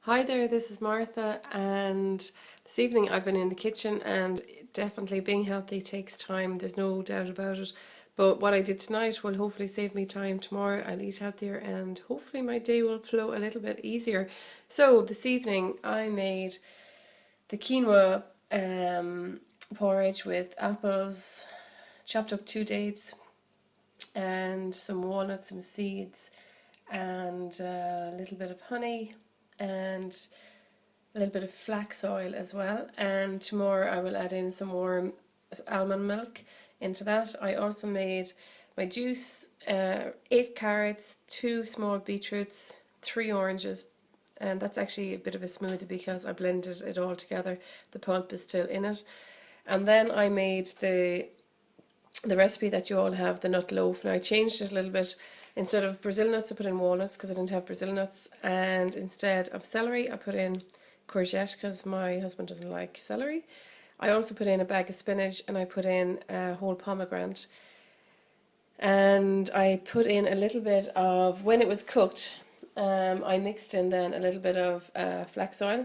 Hi there, this is Martha, and this evening I've been in the kitchen, and definitely being healthy takes time, there's no doubt about it. But what I did tonight will hopefully save me time tomorrow. I'll eat healthier and hopefully my day will flow a little bit easier. So this evening I made the quinoa porridge with apples, chopped up 2 dates, and some walnuts, some seeds, and a little bit of honey, and a little bit of flax oil as well. And tomorrow I will add in some more almond milk into that. I also made my juice, 8 carrots, 2 small beetroots, 3 oranges, and that's actually a bit of a smoothie because I blended it all together. The pulp is still in it. And then I made the recipe that you all have, the nut loaf. Now I changed it a little bit. Instead of Brazil nuts I put in walnuts because I didn't have Brazil nuts, and instead of celery I put in courgette because my husband doesn't like celery. I also put in a bag of spinach, and I put in a whole pomegranate, and I put in a little bit of, when it was cooked, I mixed in then a little bit of flax oil,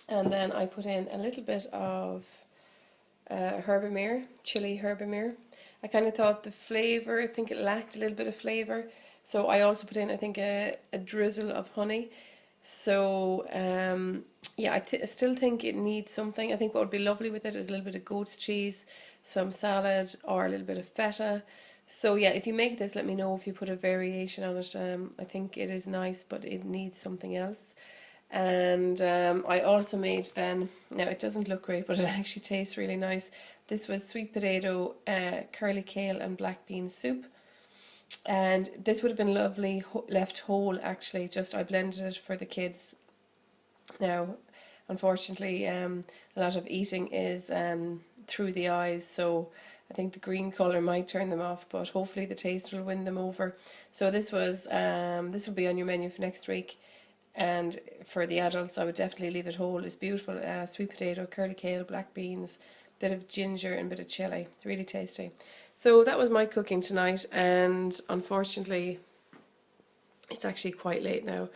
and then I put in a little bit of herbamere, chili herbamere. I kind of thought the flavour, I think it lacked a little bit of flavour, so I also put in, I think, a drizzle of honey. So yeah, I still think it needs something. I think what would be lovely with it is a little bit of goat's cheese, some salad, or a little bit of feta. So yeah, if you make this, let me know if you put a variation on it. I think it is nice, but it needs something else. And I also made then, now it doesn't look great, but it actually tastes really nice. This was sweet potato, curly kale and black bean soup. And this would have been lovely left whole, actually, just I blended it for the kids. Now, unfortunately, a lot of eating is through the eyes, so I think the green colour might turn them off, but hopefully the taste will win them over. So this will be on your menu for next week. And for the adults, I would definitely leave it whole. It's beautiful. Sweet potato, curly kale, black beans, bit of ginger and a bit of chilli. Really tasty. So that was my cooking tonight, and unfortunately it's actually quite late now.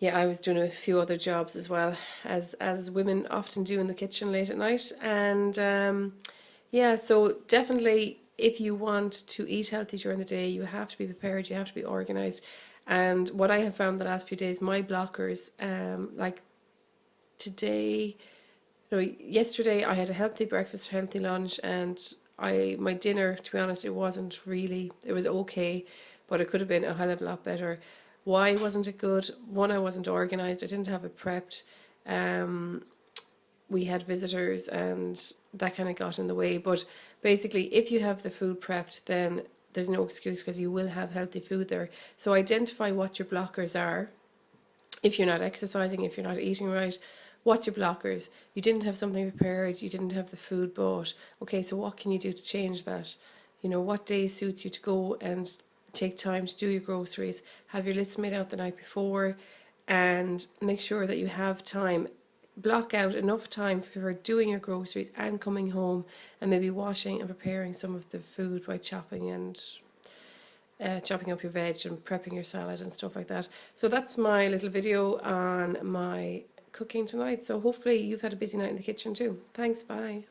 Yeah, I was doing a few other jobs as well, as women often do in the kitchen late at night. And yeah, so definitely if you want to eat healthy during the day, you have to be prepared, you have to be organized. And what I have found the last few days, my blockers, like today, no, yesterday I had a healthy breakfast, healthy lunch, and my dinner, to be honest, it wasn't really, it was okay, but it could have been a hell of a lot better. Why wasn't it good? One, I wasn't organised, I didn't have it prepped. We had visitors and that kind of got in the way. But basically, if you have the food prepped, then there's no excuse because you will have healthy food there. So identify what your blockers are. If you're not exercising, if you're not eating right, what's your blockers? You didn't have something prepared, you didn't have the food bought. Okay, so what can you do to change that? You know, what day suits you to go and take time to do your groceries? Have your list made out the night before, and make sure that you have time. Block out enough time for doing your groceries and coming home, and maybe washing and preparing some of the food by chopping up your veg and prepping your salad and stuff like that. So that's my little video on my cooking tonight. So hopefully you've had a busy night in the kitchen too. Thanks, bye.